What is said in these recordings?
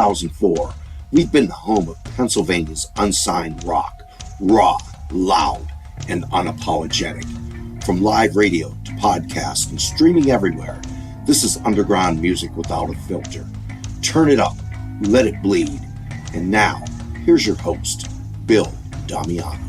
2004, we've been the home of Pennsylvania's unsigned rock, raw, loud, and unapologetic. From live radio to podcasts and streaming everywhere, this is underground music without a filter. Turn it up, let it bleed. And now, here's your host, Bill Damiano.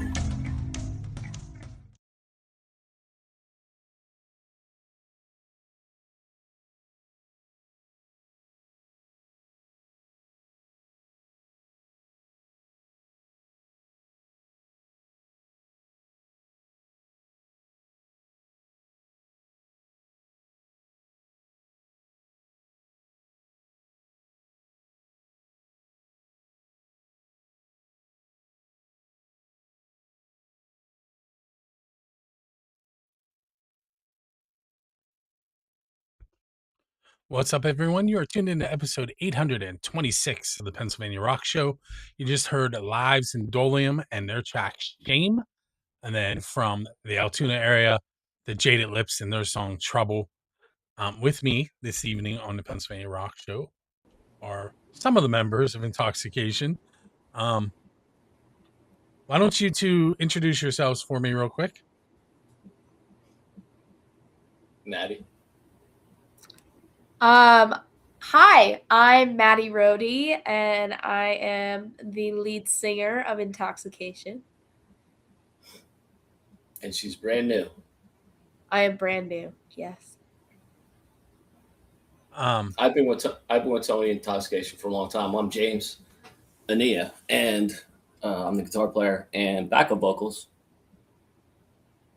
What's up, everyone? You are tuned into episode 826 of the Pennsylvania Rock Show. You just heard Lives in Dolium and their track Shame. And then from the Altoona area, the Jaded Lips and their song Trouble. With me this evening on the Pennsylvania Rock Show are some of the members of IntoxXxication. Why don't you two introduce yourselves for me real quick? Maddie. Hi, I'm Maddie Rohde, and I am the lead singer of IntoxXxication. And she's brand new. I am brand new, yes. I've been with Tony IntoxXxication for a long time. I'm James Ania, and I'm the guitar player and backup vocals.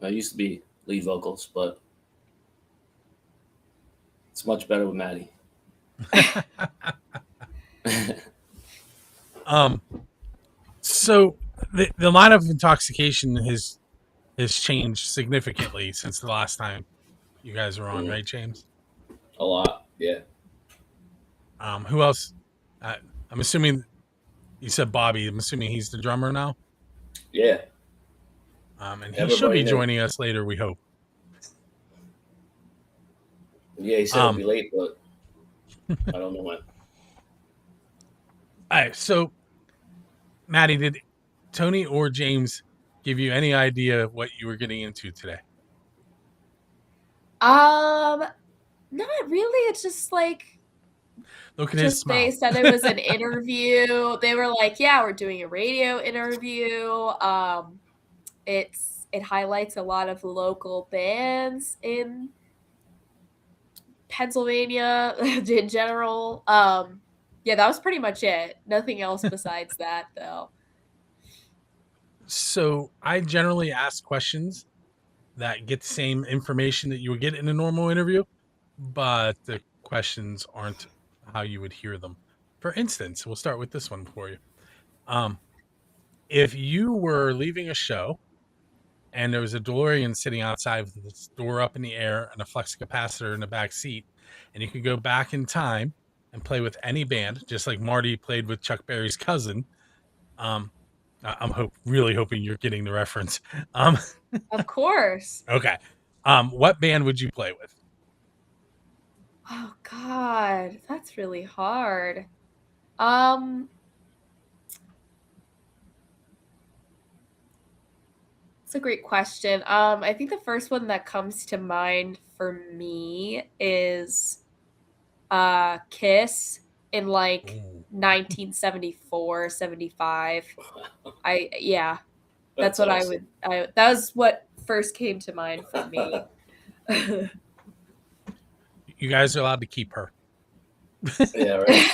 I used to be lead vocals, but it's much better with Maddie. So the line of IntoxXxication has changed significantly since the last time you guys were on, right, James? A lot, yeah. Who else? I'm assuming you said Bobby. I'm assuming he's the drummer now. Yeah. And he should be joining us later, we hope. Yeah, he said he'll be late, but I don't know when. All right, so Maddie, did Tony or James give you any idea what you were getting into today? Not really. It's just like, look at his smile. They said it was an interview. They were like, "Yeah, we're doing a radio interview." It highlights a lot of local bands in Pennsylvania in general. Yeah, that was pretty much it. Nothing else besides that, though. So I generally ask questions that get the same information that you would get in a normal interview, but the questions aren't how you would hear them. For instance, we'll start with this one for you. If you were leaving a show and there was a DeLorean sitting outside with its door up in the air and a flux capacitor in the back seat, and you could go back in time and play with any band, just like Marty played with Chuck Berry's cousin. I'm really hoping you're getting the reference. Of course. Okay. What band would you play with? Oh God, that's really hard. It's a great question. I think the first one that comes to mind for me is Kiss in like 1974, 75. That's what awesome. That was what first came to mind for me. You guys are allowed to keep her. Yeah, right.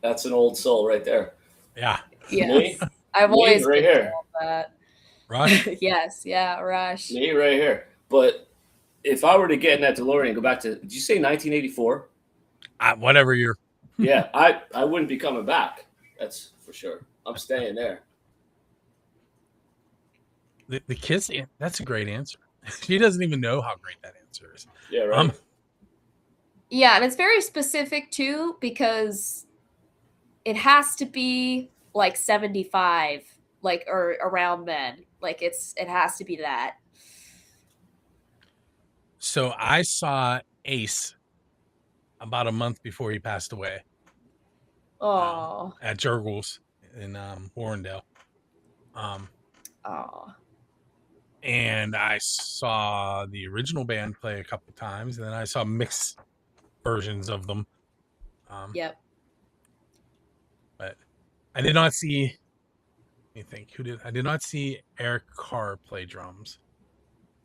That's an old soul right there. Yeah. Yes. I've always right here. That. Rush? Yes, yeah, Rush. Me right here. But if I were to get in that DeLorean and go back to, did you say 1984? Whatever year. Yeah, I wouldn't be coming back. That's for sure. I'm staying there. The Kiss, that's a great answer. She doesn't even know how great that answer is. Yeah, right. Yeah, and it's very specific too, because it has to be like 75, like, or around then. Like it has to be that. So I saw Ace about a month before he passed away. Oh. At Jurgles in Warrendale. And I saw the original band play a couple times, and then I saw mixed versions of them. Yep. But I did not see. Let me think. Who did? I did not see Eric Carr play drums,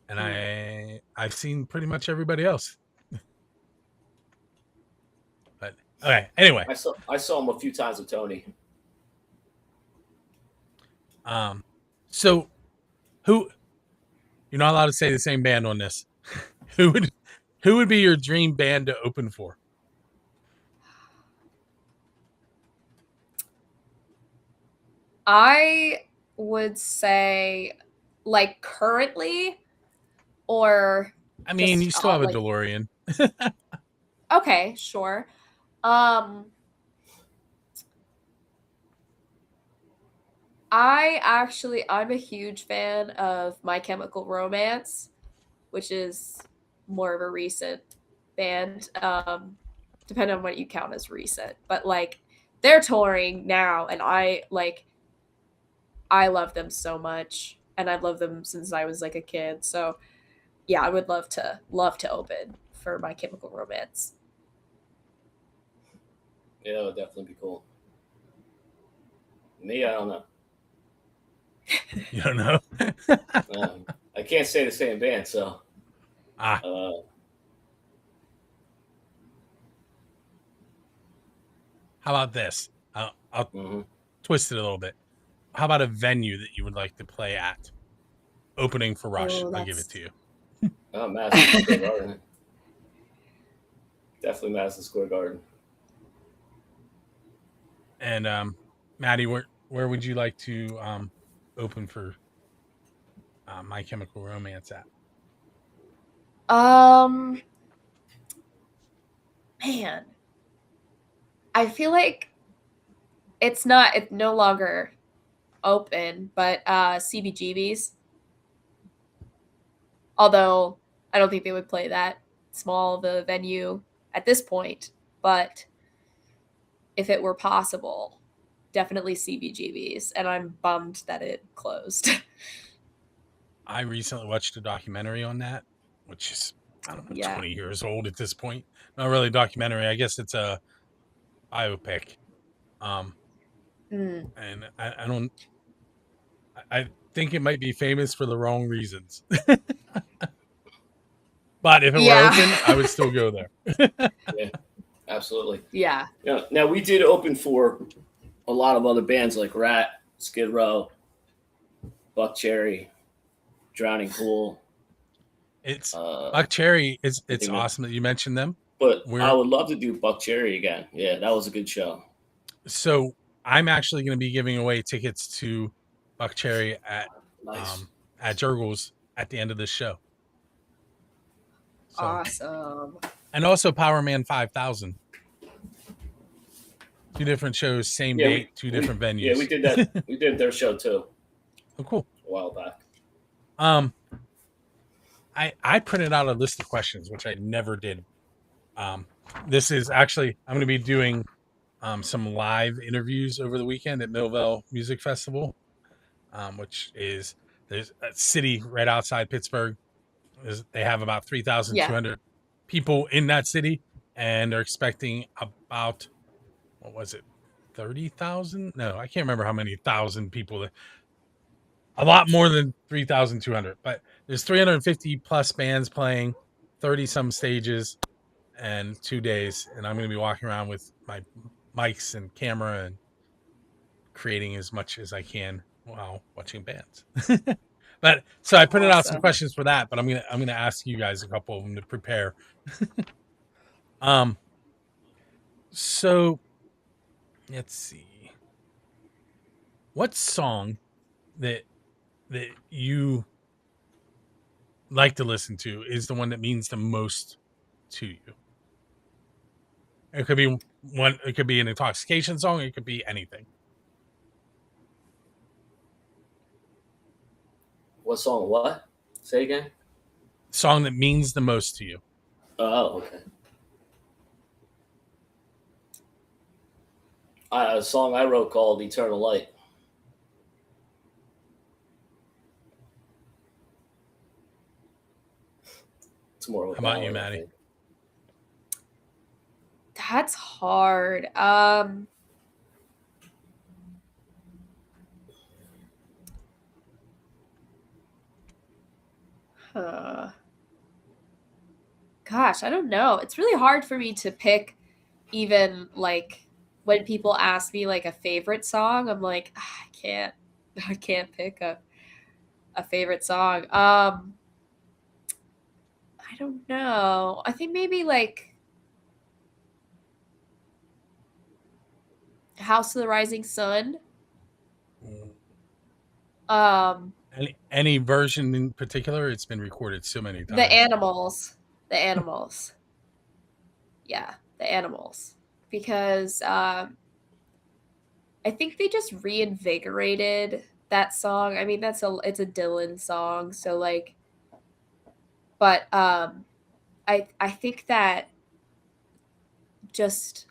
and I've seen pretty much everybody else. But okay. Anyway, I saw him a few times with Tony. So who? You're not allowed to say the same band on this. Who would be your dream band to open for? I would say, like, currently, or I mean, just, you still have a like, DeLorean. okay, sure. I'm a huge fan of My Chemical Romance, which is more of a recent band, depending on what you count as recent. But like, they're touring now, and I love them so much, and I've loved them since I was like a kid. So yeah, I would love to open for My Chemical Romance. Yeah, that would definitely be cool. Me, I don't know. You don't know? I can't say the same band, so. How about this? I'll twist it a little bit. How about a venue that you would like to play at? Opening for Rush. I'll give it to you. Oh, Madison Square Garden. Definitely Madison Square Garden. And Maddie, where would you like to open for My Chemical Romance at? Man, I feel like it's no longer open, but CBGB's. Although I don't think they would play that small of a venue at this point, but if it were possible, definitely CBGB's, and I'm bummed that it closed. I recently watched a documentary on that, which is, I don't know, 20 years old at this point. Not really a documentary. I guess it's a biopic. And I think it might be famous for the wrong reasons. But if it were open, I would still go there. Yeah, absolutely. Yeah. Now we did open for a lot of other bands like Rat, Skid Row, Buck Cherry, Drowning Pool. It's Buck Cherry. It's awesome that you mentioned them. But I would love to do Buck Cherry again. Yeah, that was a good show. So I'm actually going to be giving away tickets to Buck Cherry at Jurgles at the end of this show. So, awesome. And also Power Man 5000. 2 different shows, same date, 2 different venues. Yeah, we did that. We did their show too. Oh, cool. A while back. I printed out a list of questions, which I never did. This is actually, I'm going to be doing some live interviews over the weekend at Millville Music Festival, which is, there's a city right outside Pittsburgh. They have about 3,200 people in that city, and they're expecting about, what was it, 30,000? No, I can't remember how many thousand people. A lot more than 3,200, but there's 350 plus bands playing, 30 some stages, and 2 days. And I'm going to be walking around with my mics and camera and creating as much as I can while watching bands. But so I printed out some questions for that, but I'm gonna ask you guys a couple of them to prepare. So let's see. What song that you like to listen to is the one that means the most to you? It could be one. It could be an intoxication song. It could be anything. What song? What? Say again. Song that means the most to you. Oh, okay. A song I wrote called "Eternal Light." It's more of a How about you, ballad, I Maddie? think. That's hard. Gosh, I don't know. It's really hard for me to pick, even like when people ask me like a favorite song, I'm like, "Ah, I can't pick a favorite song. I don't know. I think maybe like House of the Rising Sun. Um, Any version in particular? It's been recorded so many times. the animals. The animals. Yeah, the animals. Because I think they just reinvigorated that song. I mean, it's a Dylan song, so like, but I think that just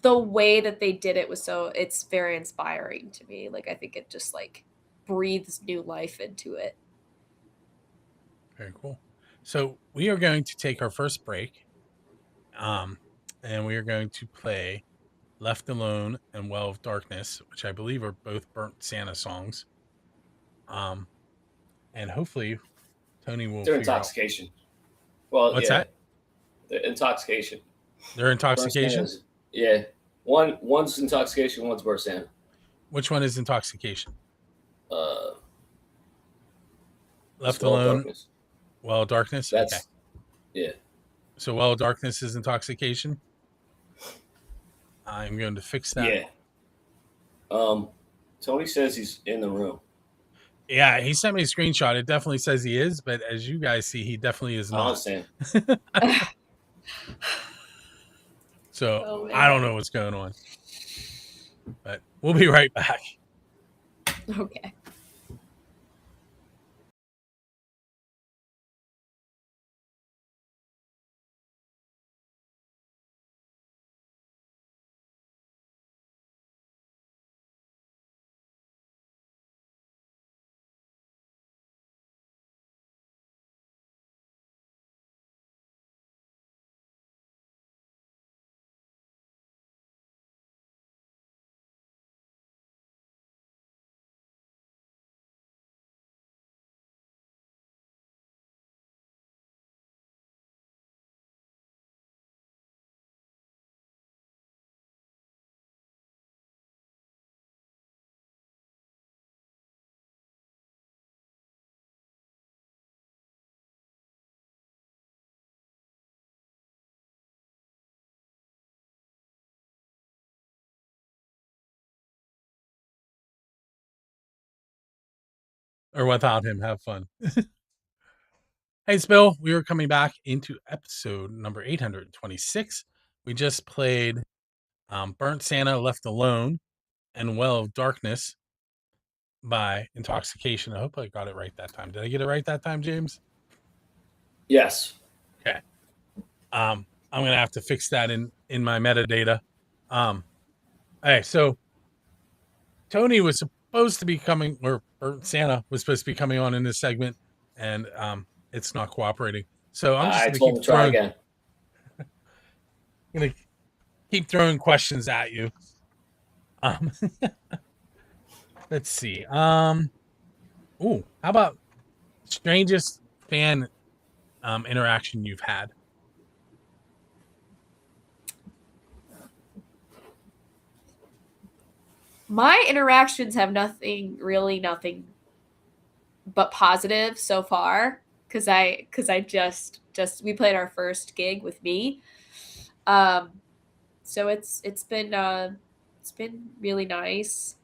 the way that they did it was it's very inspiring to me. Like I think it just like breathes new life into it. Very cool. So we are going to take our first break, and we are going to play "Left Alone" and "Well of Darkness," which I believe are both Burnt Santa songs. And hopefully Tony will They're figure out intoxication. Well, what's yeah, that. the intoxication. They're Burnt Santa intoxication. is- yeah, one's intoxication, one's Burnt Santa. Which one is intoxication? Uh, Left Well of Alone, Darkness. Well of Darkness. That's Okay. yeah. So Well of Darkness is intoxication. I'm going to fix that. Yeah. Tony says he's in the room. Yeah, he sent me a screenshot. It definitely says he is, but as you guys see, he definitely is I not. understand. So Oh, I don't know what's going on. But we'll be right back. Okay. Or without him, have fun. Hey, Spill, we are coming back into episode number 826. We just played Burnt Santa, Left Alone, and Well of Darkness by Intoxication. I hope I got it right that time. Did I get it right that time, James? Yes. Okay. I'm going to have to fix that in my metadata. Hey, so Tony was supposed to be coming, or Burnt Santa was supposed to be coming on in this segment, and it's not cooperating. So I'm just I going to told him keep to try throwing. again. Going to keep throwing questions at you. Let's see. How about strangest fan interaction you've had? My interactions have nothing but positive so far because I just we played our first gig with me. So it's been really nice.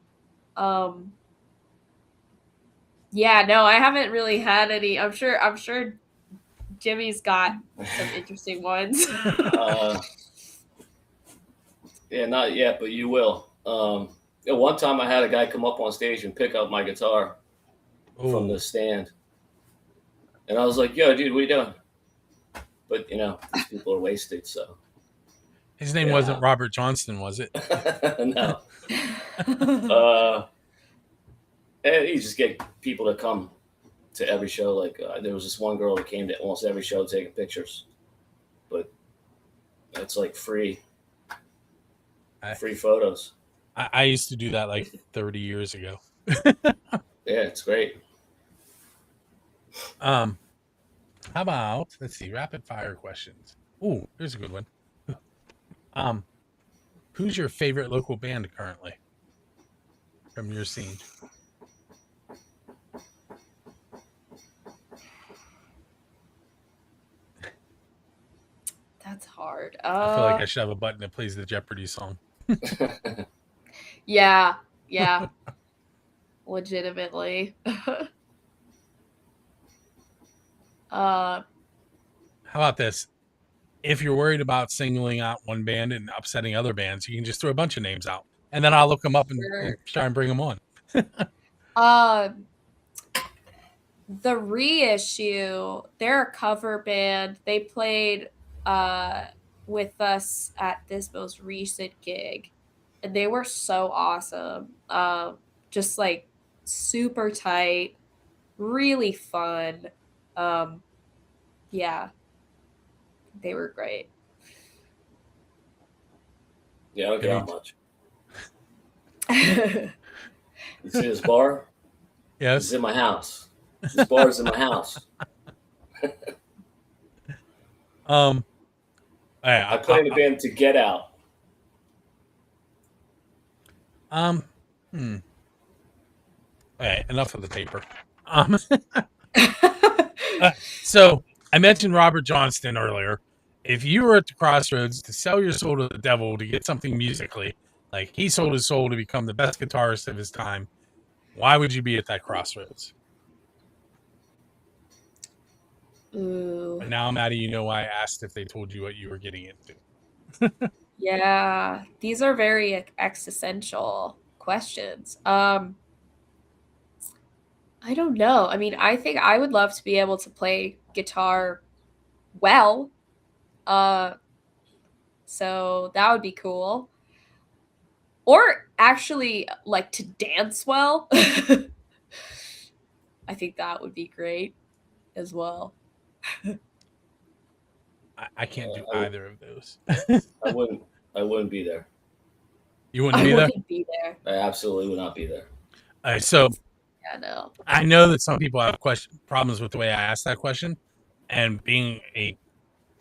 Yeah, no, I haven't really had any. I'm sure Jimmy's got some interesting ones. Yeah, not yet, but you will. One time I had a guy come up on stage and pick up my guitar from the stand. And I was like, yo, dude, what are you doing? But, these people are wasted, so. His name wasn't Robert Johnston, was it? No. And you just get people to come to every show. Like there was this one girl that came to almost every show taking pictures, but it's like free photos. I used to do that like 30 years ago. Yeah, it's great. How about, let's see, rapid fire questions. Ooh, here's a good one. Who's your favorite local band currently from your scene? That's hard. I feel like I should have a button that plays the Jeopardy song. Yeah. Legitimately. How about this? If you're worried about singling out one band and upsetting other bands, you can just throw a bunch of names out, and then I'll look them up and try and bring them on. The Reissue, they're a cover band. They played with us at this most recent gig, and they were so awesome. Just like super tight, really fun. Yeah, they were great. Yeah, I don't get out much. You see this bar? Yes. It's in my house. This bar is in my house. I play in the band To Get Out. Okay, enough of the paper. So I mentioned Robert Johnston earlier. If you were at the crossroads to sell your soul to the devil to get something musically, like he sold his soul to become the best guitarist of his time, why would you be at that crossroads? Ooh. But now, Maddie, you know why I asked if they told you what you were getting into. Yeah, these are very existential questions. I don't know. I mean, I think I would love to be able to play guitar well. So that would be cool. Or actually like to dance well. I think that would be great as well. I can't do either of those. I wouldn't be there. You wouldn't be there? I wouldn't be there. I absolutely would not be there. All right, so Yeah, no. I know that some people have problems with the way I asked that question, and being a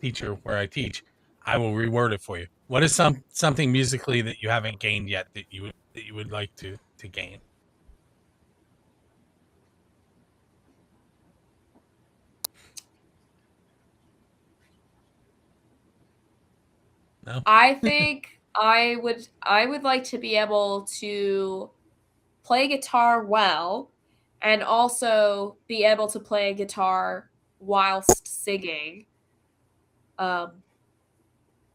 teacher where I teach, I will reword it for you. What is something musically that you haven't gained yet that you would like to gain? No? I think I would like to be able to play guitar well and also be able to play guitar whilst singing.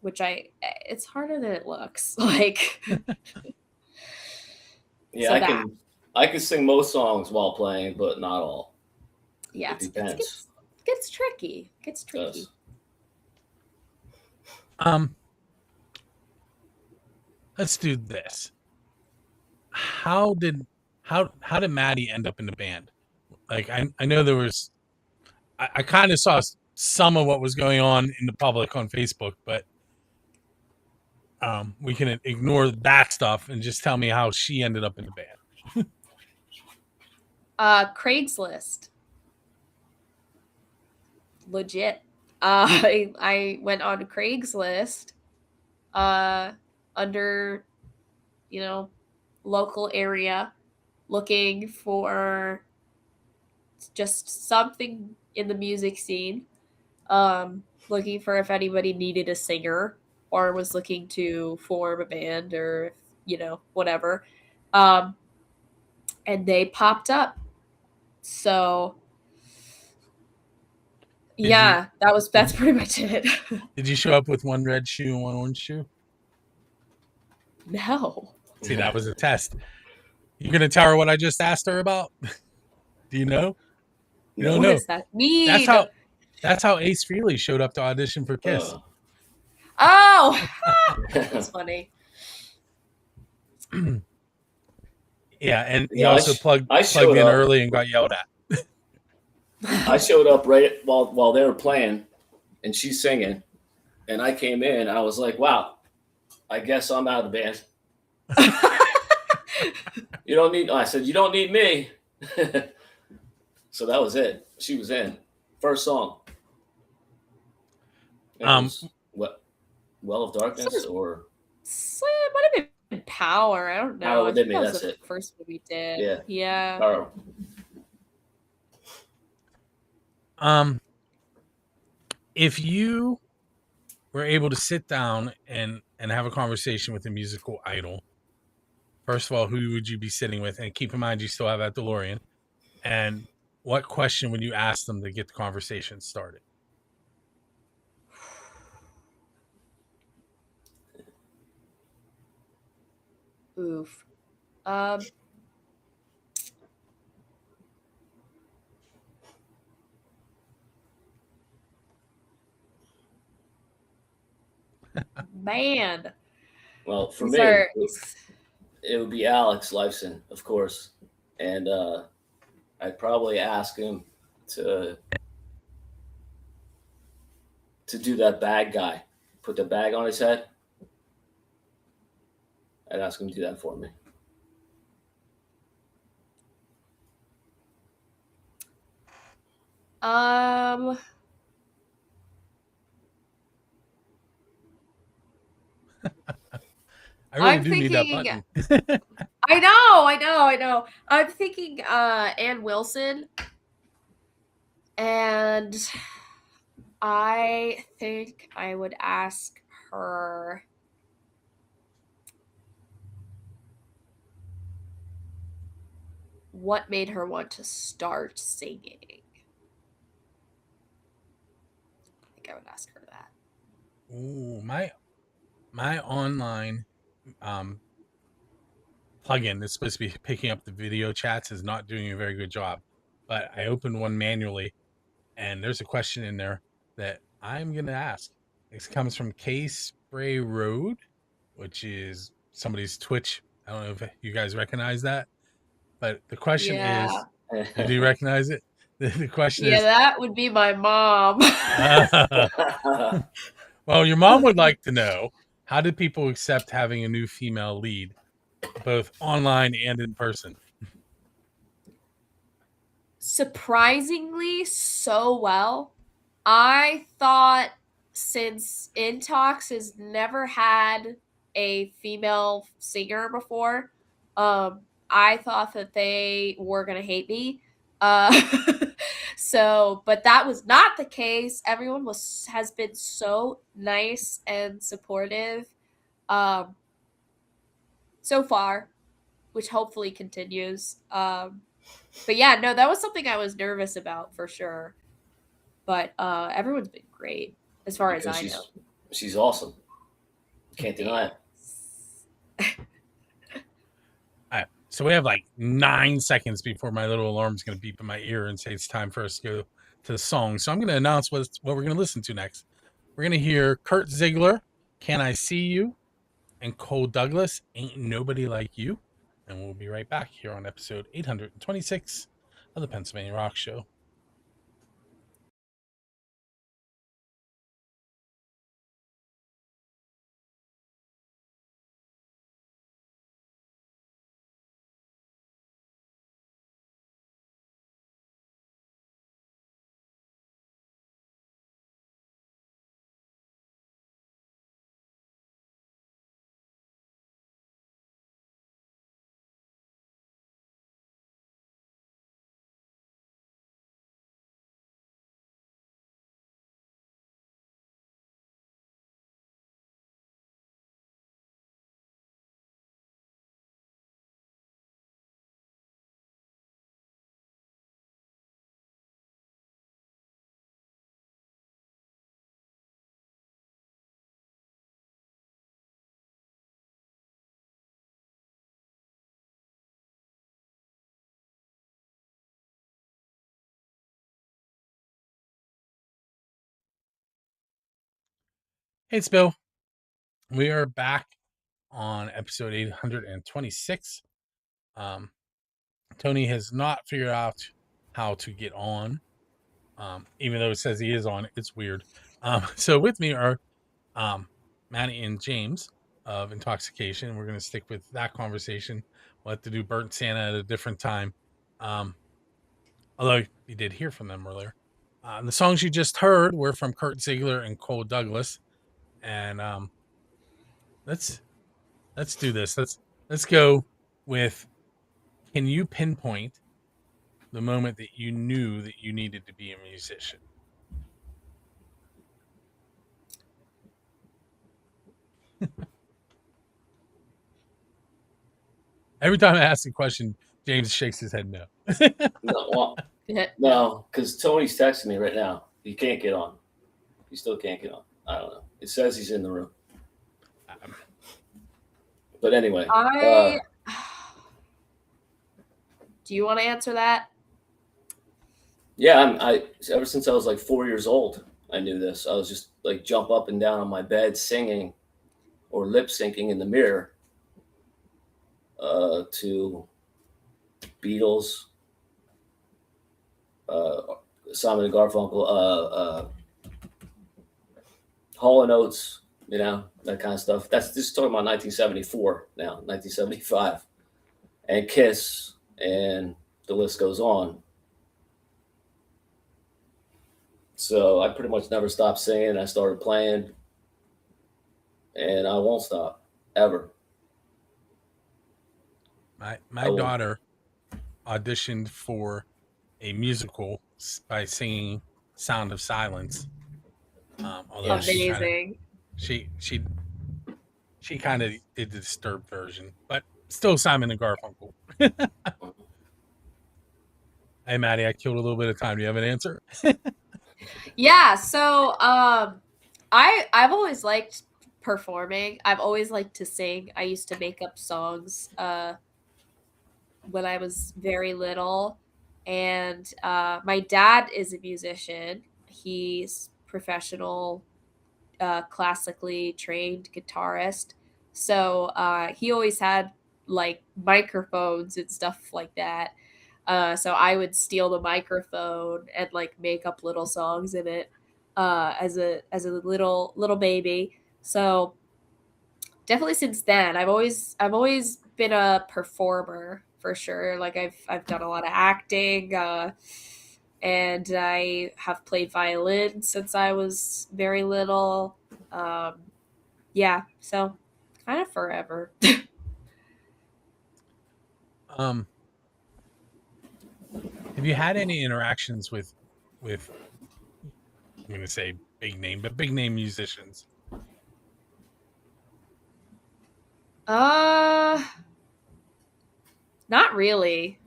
Which it's harder than it looks. Like Yeah, so I can sing most songs while playing, but not all. Yeah, it depends. Gets tricky. Gets tricky. Let's do this. How did Maddie end up in the band? Like I know there was I kind of saw some of what was going on in the public on Facebook, but we can ignore that stuff and just tell me how she ended up in the band. Craigslist. Legit. I went on Craigslist under, local area looking for just something in the music scene. Looking for if anybody needed a singer or was looking to form a band or, whatever. And they popped up. So that's pretty much it. Did you show up with one red shoe and one orange shoe? No. See, that was a test. You gonna tell her what I just asked her about? Do you know? You don't know. What does that mean? That's how Ace Frehley showed up to audition for Kiss. Oh, that's funny. Yeah, and he Yeah, also plugged showed in up. early and got yelled at. I showed up right while they were playing, and she's singing, and I came in. I was like, "Wow, I guess I'm out of the band." You don't need. I said, "You don't need me." So that was it. She was in first song. It was what? Well of Darkness or it might have been Power. I don't know. Power I Within think Me. that was That's the it. first one we did. Yeah. Yeah. Power. If you were able to sit down and have a conversation with a musical idol, first of all, who would you be sitting with? And keep in mind, you still have that DeLorean. And what question would you ask them to get the conversation started? Oof. Man. Well, for These me, are it would be Alex Lifeson, of course, and I'd probably ask him to do that bag guy, put the bag on his head. I'd ask him to do that for me. I really I'm do need that thinking- button. I know. I'm thinking Ann Wilson. And I think I would ask her what made her want to start singing. I think I would ask her that. Ooh, my online plugin that's supposed to be picking up the video chats is not doing a very good job. But I opened one manually, and there's a question in there that I'm gonna ask. This comes from K Spray Road, which is somebody's Twitch. I don't know if you guys recognize that, but the question is, you do recognize it? The question is, that would be my mom. well, your mom would like to know, how did people accept having a new female lead, both online and in person? Surprisingly, so well. I thought since Intox has never had a female singer before, I thought that they were gonna hate me. But that was not the case. Everyone has been so nice and supportive, so far, which hopefully continues. But yeah, no, that was something I was nervous about for sure. But everyone's been great as far as I know. She's awesome. Can't deny it. All right, so we have like 9 seconds before my little alarm's going to beep in my ear and say it's time for us to go to the song. So I'm going to announce what we're going to listen to next. We're going to hear Kurt Ziegler, Can I See You? And Cole Douglas, Ain't Nobody Like You. And we'll be right back here on episode 826 of the Pennsylvania Rock Show. Hey, it's Bill. We are back on episode 826. Tony has not figured out how to get on, even though it says he is on. It's weird. So with me are Maddie and James of IntoxXxication. We're going to stick with that conversation. We'll have to do Burnt Santa at a different time. Although you did hear from them earlier. The songs you just heard were from Kurt Ziegler and Cole Douglas. And let's do this. Let's go with, can you pinpoint the moment that you knew that you needed to be a musician? Every time I ask a question, James shakes his head no. No, because Tony's texting me right now. He can't get on. He still can't get on. I don't know. It says he's in the room. But anyway. Do you want to answer that? Yeah, I ever since I was like 4 years old, I knew this. I was just like jump up and down on my bed singing or lip syncing in the mirror to Beatles, Simon and Garfunkel, Hall & Oates, you know, that kind of stuff. That's just talking about 1974 now, 1975, and Kiss, and the list goes on. So I pretty much never stopped singing. I started playing, and I won't stop ever. My daughter auditioned for a musical by singing "Sound of Silence." Amazing. She kind of did the disturbed version, but still Simon and Garfunkel. Hey, Maddie, I killed a little bit of time. Do you have an answer? Yeah, so I've always liked performing. I've always liked to sing. I used to make up songs when I was very little, and my dad is a musician. He's professional, classically trained guitarist. So he always had like microphones and stuff like that. So I would steal the microphone and like make up little songs in it as a little baby. So definitely since then, I've always been a performer for sure. Like I've done a lot of acting, and I have played violin since I was very little. Yeah, so kind of forever. Have you had any interactions with I'm going to say big name musicians? Not really.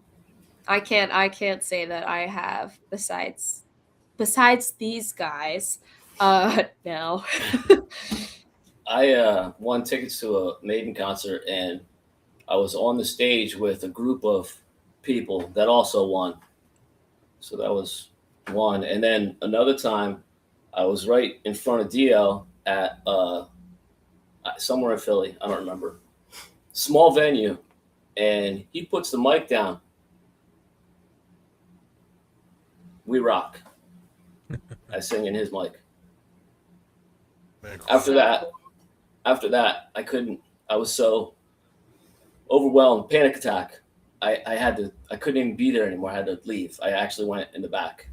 I can't say that I have besides these guys. No. I won tickets to a Maiden concert, and I was on the stage with a group of people that also won. So that was one. And then another time, I was right in front of DL at somewhere in Philly. I don't remember. Small venue. And he puts the mic down. We rock. I sing in his mic. Cool. After that, I was so overwhelmed, panic attack. I couldn't even be there anymore. I had to leave. I actually went in the back.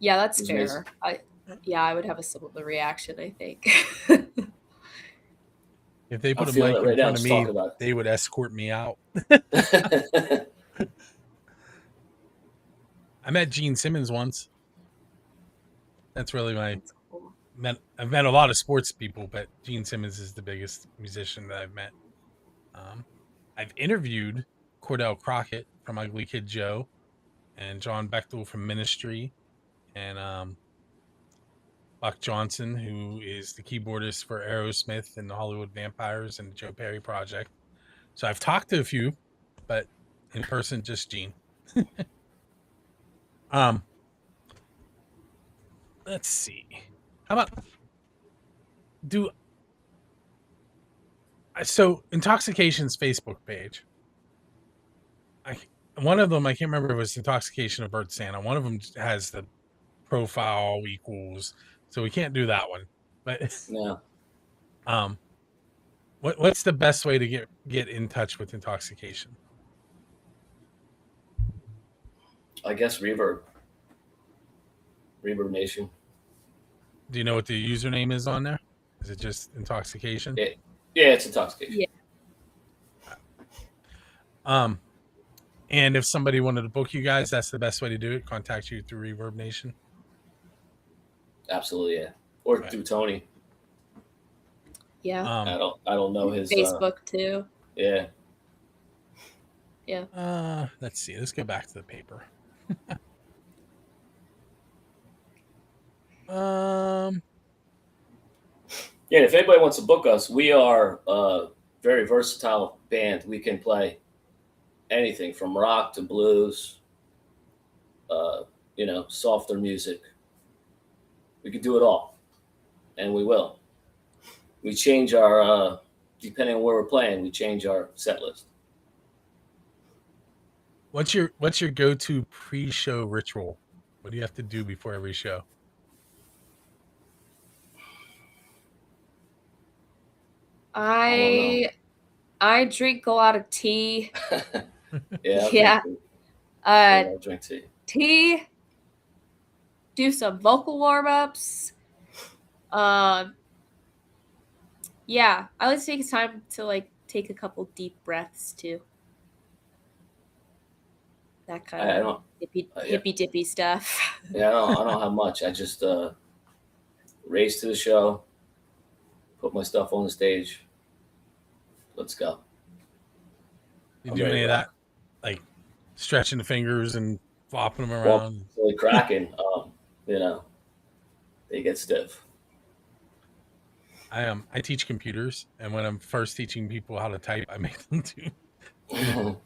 Yeah, that's fair. Amazing. I would have a similar reaction, I think. If they put a mic in front of me, they would escort me out. I met Gene Simmons once. That's really cool. I've met a lot of sports people, but Gene Simmons is the biggest musician that I've met. I've interviewed Cordell Crockett from Ugly Kid Joe, and John Bechtel from Ministry, and Buck Johnson, who is the keyboardist for Aerosmith and the Hollywood Vampires and the Joe Perry Project. So I've talked to a few, but in person, just Gene. Let's see. How So IntoxXxication's Facebook page. One of them, I can't remember if it was Intoxication or Burnt Santa. One of them has the profile equals, so we can't do that one. But Yeah. What's the best way to get in touch with IntoxXxication? I guess Reverb Nation. Do you know what the username is on there? Is it just IntoxXxication? Yeah, it's IntoxXxication. Yeah. And if somebody wanted to book you guys, that's the best way to do it. Contact you through Reverb Nation. Absolutely, yeah. Or through Tony. Yeah. I don't know his Facebook too. Yeah. Yeah. Let's see. Let's go back to the paper. Yeah, if anybody wants to book us, we are a very versatile band. We can play anything from rock to blues, softer music. We can do it all, and we will. We change our, depending on where we're playing, we change our set list. What's your go-to pre-show ritual? What do you have to do before every show? I drink a lot of tea. Yeah. I drink tea. Tea. Do some vocal warm-ups. Yeah, I like to take time to take a couple deep breaths too. That kind of hippy dippy stuff. Yeah, I don't have much. I just race to the show, put my stuff on the stage. Let's go. You do any of that, like stretching the fingers and flopping them around? Well, really cracking. They get stiff. I teach computers, and when I'm first teaching people how to type, I make them do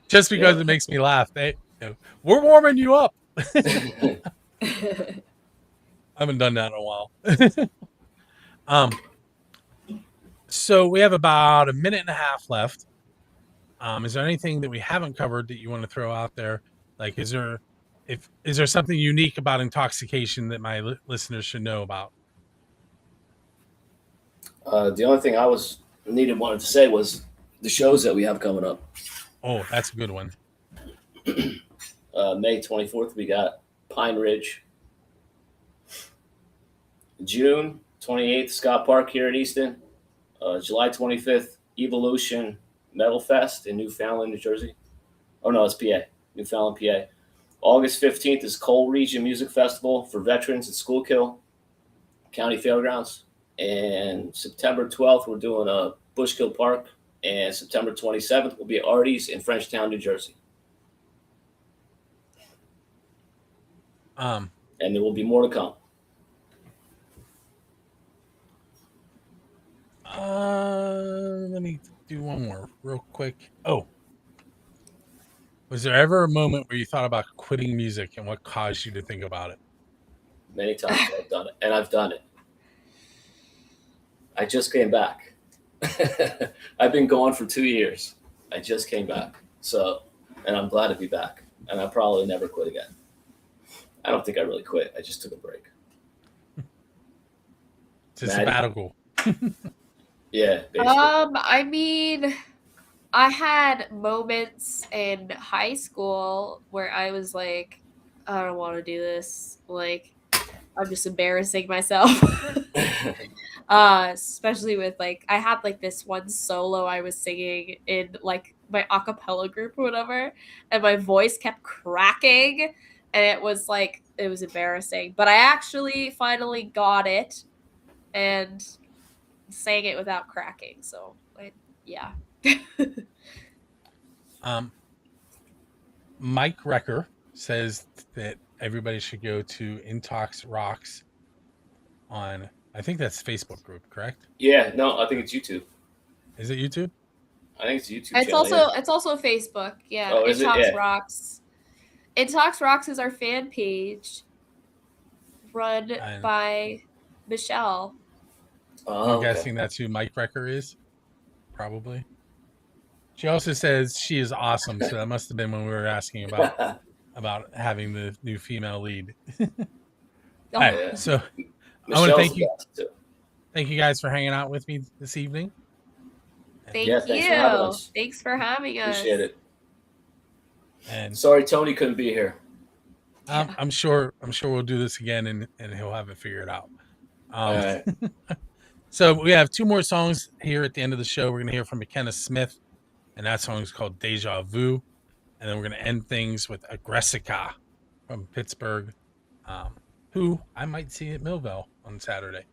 just because it makes me laugh. We're warming you up. I haven't done that in a while. So we have about a minute and a half left. Is there anything that we haven't covered that you want to throw out there? Like, is there something unique about IntoxXxication that my listeners should know about? The only thing I wanted to say was the shows that we have coming up. Oh, that's a good one. May 24th, we got Pine Ridge. June 28th, Scott Park here in Easton. July 25th, Evolution Metal Fest in Newfoundland, New Jersey. Oh, no, it's PA. Newfoundland, PA. August 15th is Coal Region Music Festival for veterans at Schuylkill County Fairgrounds. And September 12th, we're doing a Bushkill Park. And September 27th will be at Artie's in Frenchtown, New Jersey. And there will be more to come. Let me do one more real quick. Oh, was there ever a moment where you thought about quitting music, and what caused you to think about it? Many times I've done it, and I've done it. I just came back. I've been gone for 2 years. I just came back. And I'm glad to be back. And I'll probably never quit again. I don't think I really quit. I just took a break. It's a sabbatical. Yeah. Basically. I mean, I had moments in high school where I was like, I don't want to do this. Like, I'm just embarrassing myself. Especially with I had this one solo I was singing in my a cappella group or whatever, and my voice kept cracking, and it was embarrassing. But I actually finally got it and sang it without cracking. So yeah. Mike Recker says that everybody should go to Intox Rocks on, I think that's Facebook group, correct? Yeah, no, I think it's YouTube. Is it YouTube? I think it's YouTube. It's also Facebook. Yeah. Oh, is Intox it? Yeah. Rocks. Intox Rocks is our fan page run by Michelle. Oh, I'm okay. guessing that's who Mike Wrecker is. Probably. She also says she is awesome, so that must have been when we were asking about having the new female lead. All right, Yeah. so I want to Michelle's the best too. thank you guys for hanging out with me this evening. Thank Yeah, thanks for having you. us. Thanks for having us. Appreciate it. And Sorry Tony couldn't be here. I'm sure we'll do this again, and he'll have it figured out. All right. So we have 2 more songs here at the end of the show. We're going to hear from McKenna Smith, and that song is called Deja Vu. And then we're going to end things with Aggressica from Pittsburgh, who I might see at Millville on Saturday.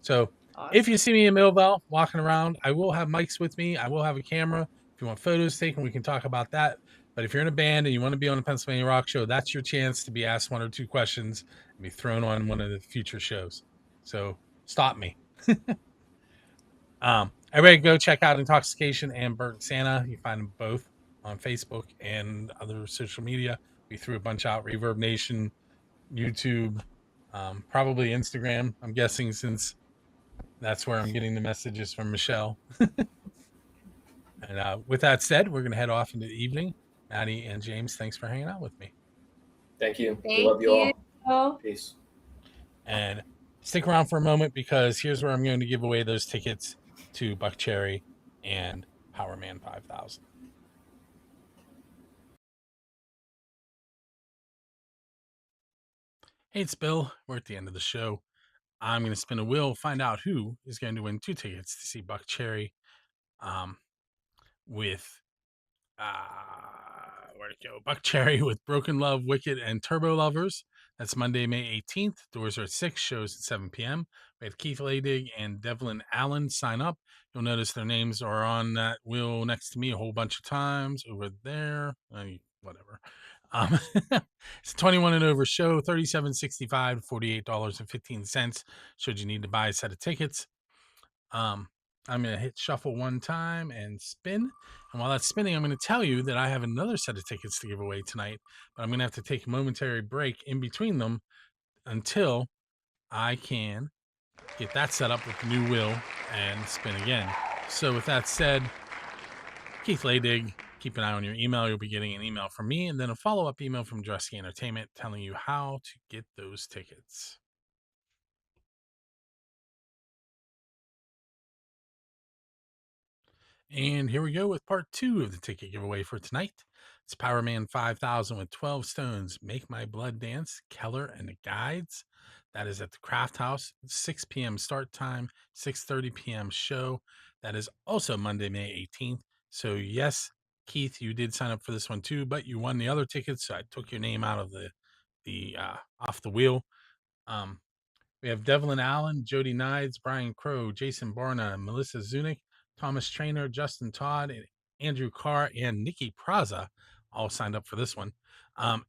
So Awesome. if you see me in Millville walking around, I will have mics with me. I will have a camera. If you want photos taken, we can talk about that. But if you're in a band and you want to be on a Pennsylvania Rock Show, that's your chance to be asked 1 or 2 questions and be thrown on one of the future shows. So stop me. Everybody go check out IntoxXxication and Burnt Santa. You find them both on Facebook and other social media. We threw a bunch out: Reverb Nation, YouTube, probably Instagram, I'm guessing, since that's where I'm getting the messages from Michelle. And with that said, we're going to head off into the evening. Maddie and James, thanks for hanging out with me. Thank you. We Thank love you all. you. Peace. And stick around for a moment, because here's where I'm going to give away those tickets to Buck Cherry and Power Man 5000. Hey, it's Bill. We're at the end of the show. I'm going to spin a wheel, find out who is going to win 2 tickets to see Buck Cherry with where'd it go? Buck Cherry with Broken Love, Wicked, and Turbo Lovers. That's Monday, May 18th. Doors are at 6, shows at 7 p.m. We have Keith Ladig and Devlin Allen sign up. You'll notice their names are on that wheel next to me a whole bunch of times over there. Whatever. It's a 21 and over show, $37.65, $48.15. Should you need to buy a set of tickets. I'm going to hit shuffle 1 time and spin. And while that's spinning, I'm going to tell you that I have another set of tickets to give away tonight, but I'm going to have to take a momentary break in between them until I can get that set up with the new wheel and spin again. So with that said, Keith Ladig, keep an eye on your email. You'll be getting an email from me and then a follow-up email from Dresky Entertainment telling you how to get those tickets. And here we go with part 2 of the ticket giveaway for tonight. It's Power Man 5000 with 12 Stones, Make My Blood Dance, Keller and the Guides. That is at the Craft House, 6 p.m. start time, 6:30 p.m. show. That is also Monday, May 18th. So yes, Keith, you did sign up for this one too, but you won the other tickets. So I took your name out of the off the wheel. We have Devlin Allen, Jody Nides, Brian Crow, Jason Barna, Melissa Zunick, Thomas Trainer, Justin Todd, and Andrew Carr, and Nikki Praza all signed up for this one.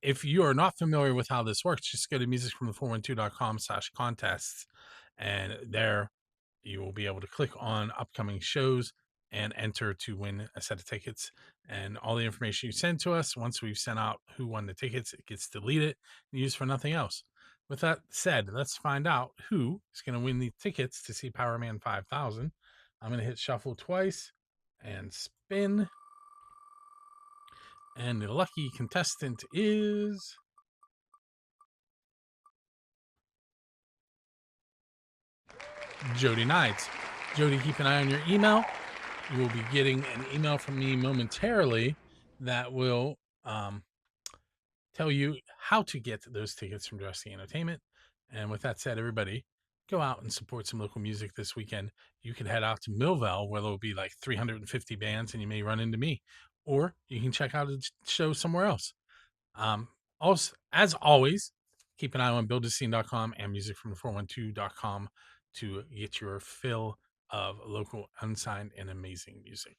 If you are not familiar with how this works, just go to musicfromthe412.com/contests, and there you will be able to click on upcoming shows and enter to win a set of tickets. And all the information you send to us, once we've sent out who won the tickets, it gets deleted and used for nothing else. With that said, let's find out who is going to win the tickets to see Power Man 5000. I'm going to hit shuffle twice and spin. And the lucky contestant is Jody Nides. Jody, keep an eye on your email. You will be getting an email from me momentarily that will tell you how to get those tickets from Dressy Entertainment. And with that said, everybody, go out and support some local music this weekend. You can head out to Millville, where there'll be like 350 bands, and you may run into me. Or you can check out a show somewhere else. Also, as always, keep an eye on buildascene.com and musicfromthe412.com to get your fill of local, unsigned, and amazing music.